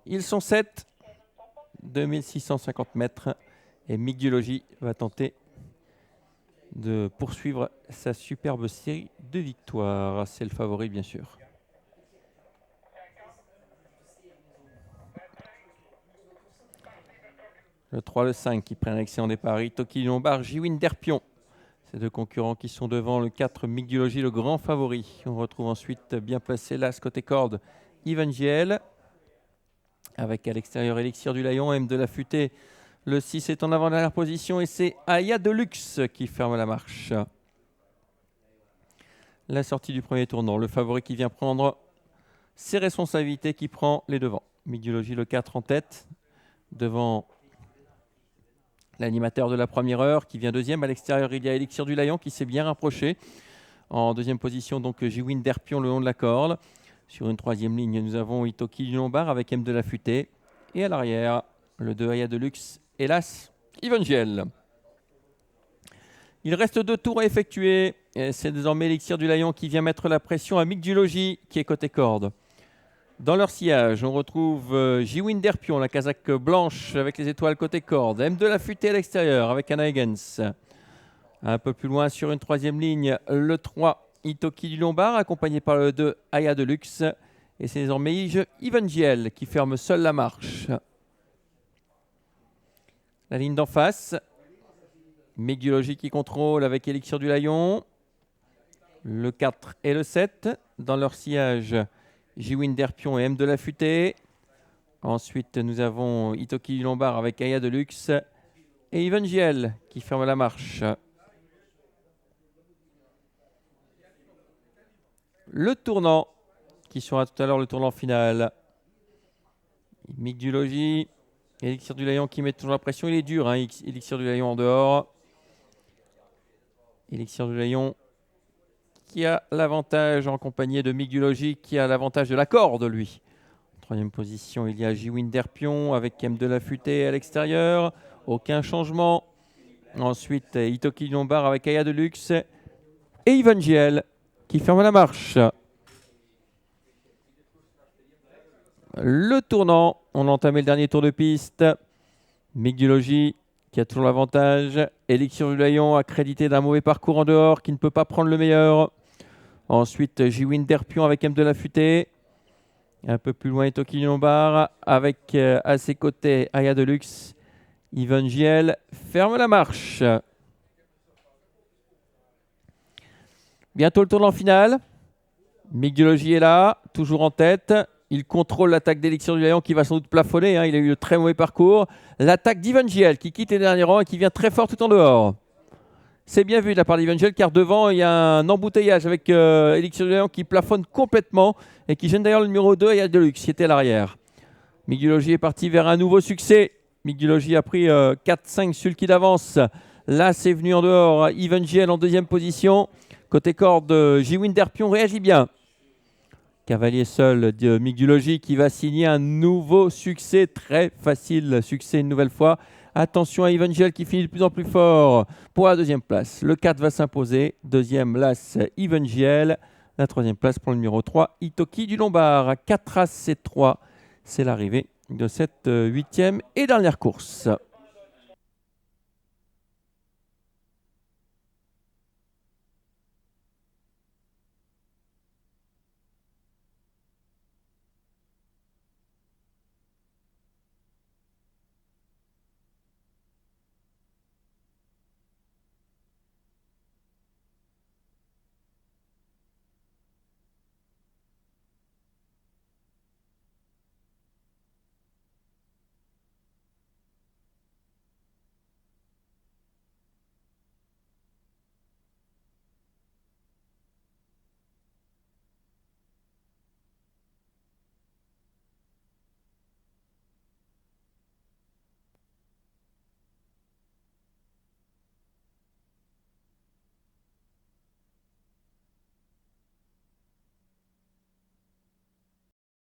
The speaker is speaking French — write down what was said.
Ils sont 7, 2650 mètres. Et Migdulogy va tenter de poursuivre sa superbe série de victoires. C'est le favori, bien sûr. Le 3, le 5 qui prennent l'excellent départ. Itoki Lombard, Jiwin Derpion. Ces deux concurrents qui sont devant. Le 4, Migdulogy, le grand favori. On retrouve ensuite bien placé l'As côté corde, Evangel. Avec à l'extérieur Elixir du Lion, M de la Futée. Le 6 est en avant-dernière position et c'est Aya Deluxe qui ferme la marche. La sortie du premier tournant. Le favori qui vient prendre ses responsabilités, qui prend les devants. Migdulogy, le 4 en tête. Devant l'animateur de la première heure qui vient deuxième. À l'extérieur, il y a Elixir du Lion qui s'est bien rapproché. En deuxième position, donc Jiwin Derpion le long de la corde. Sur une troisième ligne, nous avons Itoki du Lombard avec M de la Futée. Et à l'arrière, le 2 Aya Deluxe, hélas, Evangel. Il reste 2 tours à effectuer. C'est désormais Elixir du Lion qui vient mettre la pression à Migdulogy qui est côté corde. Dans leur sillage, on retrouve Jiwin Derpion, la casaque blanche avec les étoiles côté corde. M de la Futée à l'extérieur avec Anna Higgins. Un peu plus loin sur une troisième ligne, le 3 Itoki du Lombard accompagné par le 2 Aya Deluxe. Et c'est désormais Evangel qui ferme seul la marche. La ligne d'en face. Migdulogy qui contrôle avec Elixir du Lion. Le 4 et le 7. Dans leur sillage, Jiwin Derpion et M de la Futée. Ensuite, nous avons Itoki du Lombard avec Aya Deluxe. Et Evangel qui ferme la marche. Le tournant, qui sera tout à l'heure le tournant final. Migdulogy, Elixir du Lion qui met toujours la pression. Il est dur, hein, Elixir du Lion en dehors. Elixir du Lion qui a l'avantage en compagnie de Migdulogy qui a l'avantage de la corde, lui. En troisième position, il y a Jiwin Derpion avec M de la Futée à l'extérieur. Aucun changement. Ensuite, Itoki Lombard avec Aya Deluxe. Et Evangel qui ferme la marche. Le tournant, on a entamé le dernier tour de piste. Migdulogy qui a toujours l'avantage. Elixir du Lion accrédité d'un mauvais parcours en dehors qui ne peut pas prendre le meilleur. Ensuite, Jiwin Derpion avec M de la Futée. Un peu plus loin, Itoki Lombard avec à ses côtés Aya Deluxe. Evangel ferme la marche. Bientôt le tournant final. Migdulogy est là, toujours en tête. Il contrôle l'attaque d'Elixir du Lion qui va sans doute plafonner. Hein. Il a eu de très mauvais parcours. L'attaque d'Evangel qui quitte les derniers rangs et qui vient très fort tout en dehors. C'est bien vu de la part d'Evangel car devant il y a un embouteillage avec Elixir du Lion qui plafonne complètement et qui gêne d'ailleurs le numéro 2 Aya Deluxe qui était à l'arrière. Migdulogy est parti vers un nouveau succès. Migdulogy a pris 4-5 sulky d'avance. Là c'est venu en dehors. Evangel en deuxième position. Côté corde, Jiwin Derpion réagit bien. Cavalier seul de Migdulogy qui va signer un nouveau succès, très facile succès une nouvelle fois. Attention à Evangel qui finit de plus en plus fort pour la deuxième place. Le 4 va s'imposer, deuxième l'As Evangel. La troisième place pour le numéro 3, Itoki du Lombard. 4 As et 3, c'est l'arrivée de cette huitième et dernière course.